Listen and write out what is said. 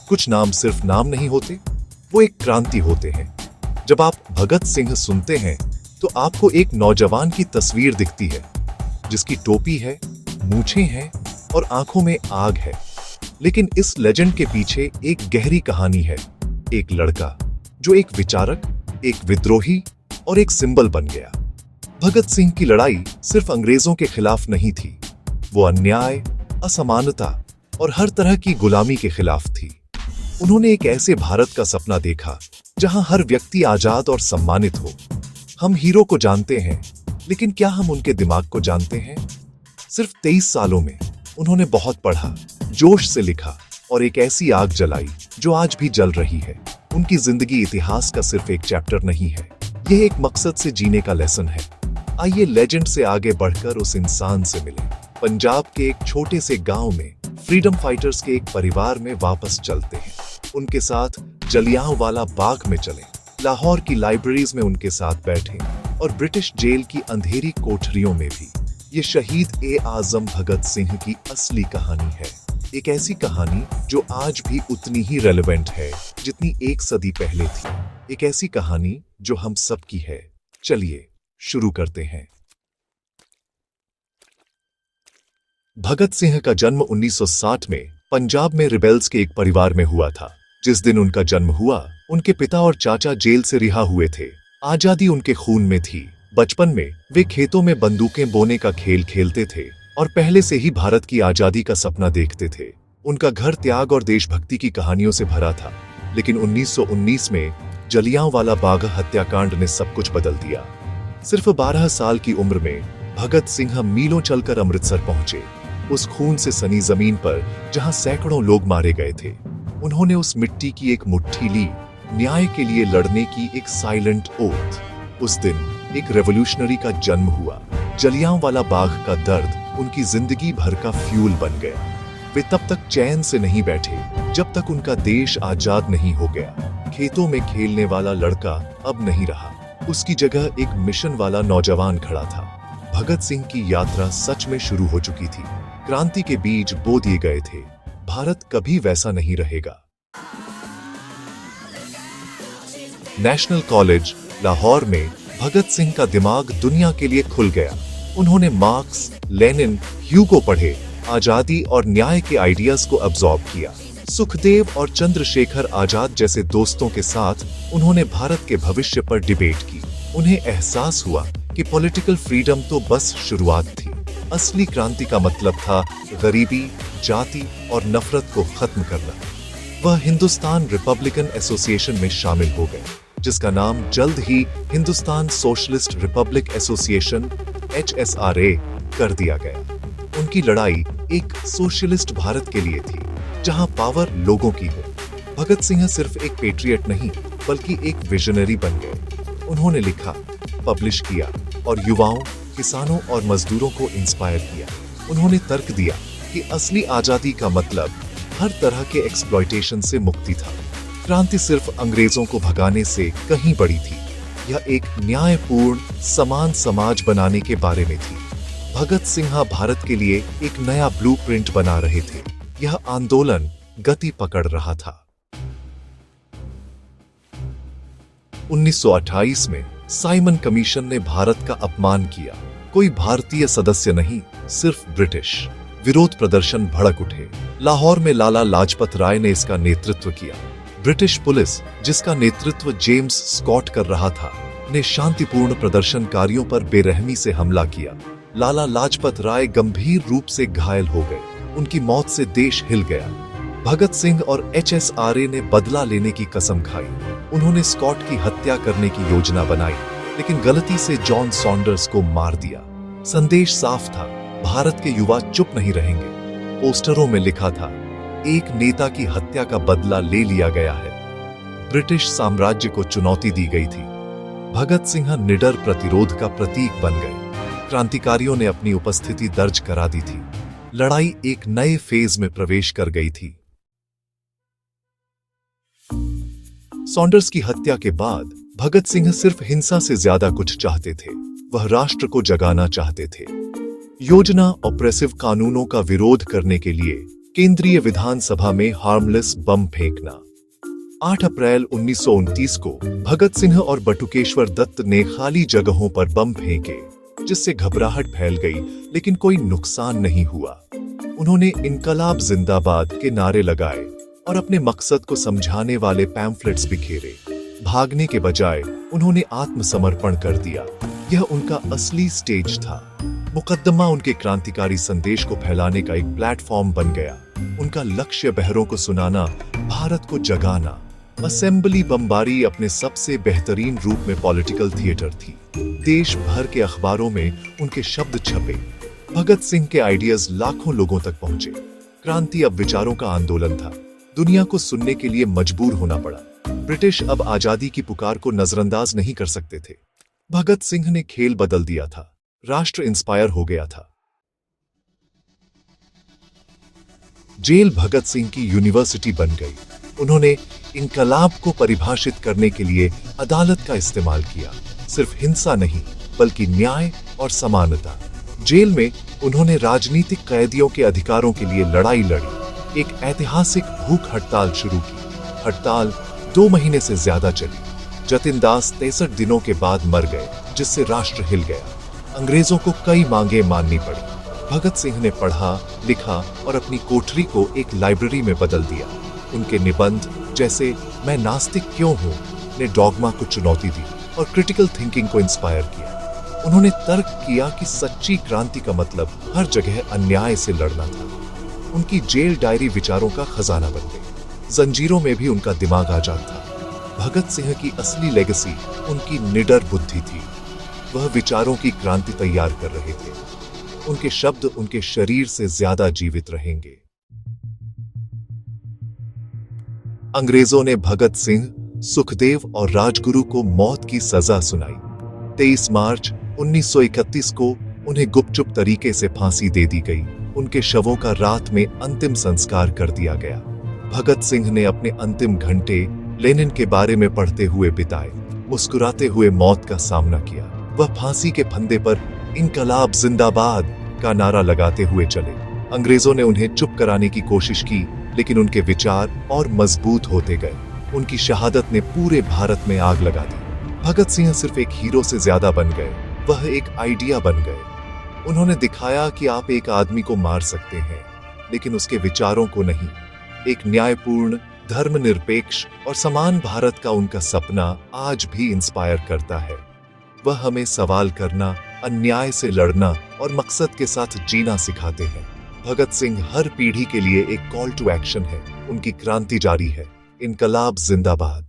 कुछ नाम सिर्फ नाम नहीं होते, वो एक क्रांति होते हैं। जब आप भगत सिंह सुनते हैं तो आपको एक नौजवान की तस्वीर दिखती है, जिसकी टोपी है, मूछें हैं और आंखों में आग है। लेकिन इस लेजेंड के पीछे एक गहरी कहानी है। एक लड़का जो एक विचारक, एक विद्रोही और एक सिंबल बन गया। भगत सिंह की लड़ाई सिर्फ अंग्रेजों के खिलाफ नहीं थी, वो अन्याय, असमानता और हर तरह की गुलामी के खिलाफ थी। उन्होंने एक ऐसे भारत का सपना देखा जहां हर व्यक्ति आजाद और सम्मानित हो। हम हीरो को जानते हैं, लेकिन क्या हम उनके दिमाग को जानते हैं? सिर्फ 23 सालों में उन्होंने बहुत पढ़ा, जोश से लिखा और एक ऐसी आग जलाई जो आज भी जल रही है। उनकी जिंदगी इतिहास का सिर्फ एक चैप्टर नहीं है, यह एक मकसद से जीने का लेसन है। आइए लेजेंड से आगे बढ़कर उस इंसान से मिले। पंजाब के एक छोटे से गांव में फ्रीडम फाइटर्स के एक परिवार में वापस चलते हैं। उनके साथ जलियांवाला बाग में चलें, लाहौर की लाइब्रेरीज में उनके साथ बैठें और ब्रिटिश जेल की अंधेरी कोठरियों में भी। ये शहीद ए आजम भगत सिंह की असली कहानी है, एक ऐसी कहानी जो आज भी उतनी ही रेलेवेंट है जितनी एक सदी पहले थी। एक ऐसी कहानी जो हम सब की है। चलिए शुरू करते हैं। भगत सिंह का जन्म 1960 में पंजाब में रिबेल्स के एक परिवार में हुआ था। जिस दिन उनका जन्म हुआ, उनके पिता और चाचा जेल से रिहा हुए थे। आजादी उनके खून में थी। बचपन में वे खेतों में बंदूकें बोने का खेल खेलते थे और पहले से ही भारत की आजादी का सपना देखते थे। उनका घर त्याग और देशभक्ति की कहानियों से भरा था। लेकिन 1919 में जलियांवाला बाग हत्याकांड ने सब कुछ बदल दिया। सिर्फ 12 साल की उम्र में भगत सिंह मीलों चलकर अमृतसर पहुंचे, उस खून से सनी जमीन पर जहां सैकड़ों लोग मारे गए थे। उन्होंने उस मिट्टी की एक मुट्ठी ली, न्याय के लिए लड़ने की एक साइलेंट ओथ। उस दिन एक रेवोल्यूशनरी का जन्म हुआ। जलियांवाला बाग का दर्द उनकी जिंदगी भर का फ्यूल बन गया। वे तब तक चैन से नहीं बैठे जब तक उनका देश आजाद नहीं हो गया। खेतों में खेलने वाला लड़का अब नहीं रहा, उसकी जगह एक मिशन वाला नौजवान खड़ा था। भगत सिंह की यात्रा सच में शुरू हो चुकी थी। क्रांति के बीज बो दिए गए थे। भारत कभी वैसा नहीं रहेगा। नेशनल कॉलेज लाहौर में भगत सिंह का दिमाग दुनिया के लिए खुल गया। उन्होंने मार्क्स, लेनिन, ह्यूगो पढ़े, आजादी और न्याय के आइडियाज को अब्सॉर्ब किया। सुखदेव और चंद्रशेखर आजाद जैसे दोस्तों के साथ उन्होंने भारत के भविष्य पर डिबेट की। उन्हें एहसास हुआ कि पॉलिटिकल फ्रीडम तो बस शुरुआत थी। असली क्रांति का मतलब था गरीबी, जाति और नफरत को खत्म करना। वह हिंदुस्तान रिपब्लिकन एसोसिएशन में शामिल हो गए, जिसका नाम जल्द ही Hindustan socialist republic association HSRA कर दिया गया। उनकी लड़ाई एक सोशलिस्ट भारत के लिए थी, जहां पावर लोगों की हो। भगत सिंह सिर्फ एक पेट्रियट नहीं, बल्कि एक विजनरी बन गए। उन्होंने लिखा, पब्लिश किया और युवाओं, किसानों और मजदूरों को इंस्पायर किया। उन्होंने तर्क दिया कि असली आजादी का मतलब हर तरह के एक्सप्लॉयटेशन से मुक्ति था। क्रांति सिर्फ अंग्रेजों को भगाने से कहीं बड़ी थी। यह एक न्यायपूर्ण, समान समाज बनाने के बारे में थी। भगत सिंह भारत के लिए एक नया ब्लूप्रिंट बना रहे थे। यह आंदोलन गति पकड़ रहा था। 1928 में साइमन कमीशन ने भारत का अपमान किया। कोई भारतीय सदस्य नहीं, सिर्फ ब्रिटिश। विरोध प्रदर्शन भड़क उठे। लाहौर में लाला लाजपत राय ने इसका नेतृत्व किया। ब्रिटिश पुलिस, जिसका नेतृत्व जेम्स स्कॉट कर रहा था, ने शांतिपूर्ण प्रदर्शनकारियों पर बेरहमी से हमला किया। लाला लाजपत राय गंभीर रूप से घायल हो गए। उनकी मौत से देश हिल गया। भगत सिंह और HSRA ने बदला लेने की कसम खाई। उन्होंने स्कॉट की हत्या करने की योजना बनाई, लेकिन गलती से जॉन सॉन्डर्स को मार दिया। संदेश साफ था, भारत के युवा चुप नहीं रहेंगे। पोस्टरों में लिखा था, एक नेता की हत्या का बदला ले लिया गया है। ब्रिटिश साम्राज्य को चुनौती दी गई थी। भगत सिंह निडर प्रतिरोध का प्रतीक बन गए। क्रांतिकारियों ने अपनी उपस्थिति दर्ज करा दी थी। लड़ाई एक नए फेज में प्रवेश कर गई थी। सॉन्डर्स की हत्या के बाद भगत सिंह सिर्फ हिंसा से ज्यादा कुछ चाहते थे। वह राष्ट्र को जगाना चाहते थे। योजना ऑपरेसिव कानूनों का विरोध करने के लिए केंद्रीय विधानसभा में हार्मलेस बम फेंकना। 8 अप्रैल 1929 को भगत सिंह और बटुकेश्वर दत्त ने खाली जगहों पर बम फेंके, जिससे घबराहट फैल गई, लेकिन कोई नुकसान नहीं हुआ। उन्होंने इनकलाब जिंदाबाद के नारे लगाए और अपने मकसद को समझाने वाले पैम्फलेट्स बिखेरे। भागने के बजाय उन्होंने आत्मसमर्पण कर दिया। यह उनका असली स्टेज था। मुकदमा उनके क्रांतिकारी संदेश को फैलाने का एक प्लेटफॉर्म बन गया। उनका लक्ष्य बहरों को सुनाना, भारत को जगाना। असेंबली बमबारी अपने सबसे बेहतरीन रूप में पॉलिटिकल थिएटर थी। देश भर के अखबारों में उनके शब्द छपे। भगत सिंह के आइडियाज लाखों लोगों तक पहुंचे। क्रांति अब विचारों का आंदोलन था। दुनिया को सुनने के लिए मजबूर होना पड़ा। ब्रिटिश अब आजादी की पुकार को नजरअंदाज नहीं कर सकते थे। भगत सिंह ने खेल बदल दिया था। राष्ट्र इंस्पायर हो गया था। जेल भगत सिंह की यूनिवर्सिटी बन गई। उन्होंने इनकलाब को परिभाषित करने के लिए अदालत का इस्तेमाल किया। सिर्फ हिंसा नहीं, बल्कि न्याय और समानता। जेल में उन्होंने राजनीतिक कैदियों के अधिकारों के लिए लड़ाई लड़ी। एक ऐतिहासिक भूख हड़ताल शुरू की। हड़ताल 2 महीने से ज्यादा चली। जतिन दास 63 दिनों के बाद मर गए, जिससे राष्ट्र हिल गया। अंग्रेजों को कई मांगे माननी पड़ी। भगत सिंह ने पढ़ा, लिखा और अपनी कोठरी को एक लाइब्रेरी में बदल दिया। उनके निबंध जैसे मैं नास्तिक क्यों हूं ने डॉगमा को चुनौती दी और क्रिटिकल थिंकिंग को इंस्पायर किया। उन्होंने तर्क किया कि सच्ची क्रांति का मतलब हर जगह अन्याय से लड़ना था। उनकी जेल डायरी विचारों का खजाना बन गई। जंजीरों में भी उनका दिमाग आजाद था। भगत सिंह की असली लेगेसी उनकी निडर बुद्धि थी। वह विचारों की क्रांति तैयार कर रहे थे। उनके शब्द उनके शरीर से ज्यादा जीवित रहेंगे। अंग्रेजों ने भगत सिंह, सुखदेव और राजगुरु को मौत की सजा सुनाई। 23 मार्च 1931 को उन्हें गुपचुप तरीके से फांसी दे दी गई। उनके शवों का रात में अंतिम संस्कार कर दिया गया। भगत सिंह ने अपने अंतिम घंटे लेनिन के बारे में पढ़ते हुए बिताए। मुस्कुराते हुए मौत का सामना किया। वह फांसी के फंदे पर इनकलाब जिंदाबाद का नारा लगाते हुए चले। अंग्रेजों ने उन्हें चुप कराने की कोशिश की, लेकिन उनके विचार और मजबूत होते गए। उनकी शहादत ने पूरे भारत में आग लगा दी। भगत सिंह सिर्फ एक हीरो से ज्यादा बन गए, वह एक आइडिया बन गए। उन्होंने दिखाया कि आप एक आदमी को मार सकते हैं, लेकिन उसके विचारों को नहीं। एक न्यायपूर्ण, धर्मनिरपेक्ष और समान भारत का उनका सपना आज भी इंस्पायर करता है। वह हमें सवाल करना, अन्याय से लड़ना और मकसद के साथ जीना सिखाते हैं। भगत सिंह हर पीढ़ी के लिए एक कॉल टू एक्शन है। उनकी क्रांति जारी है। इनकलाब जिंदाबाद।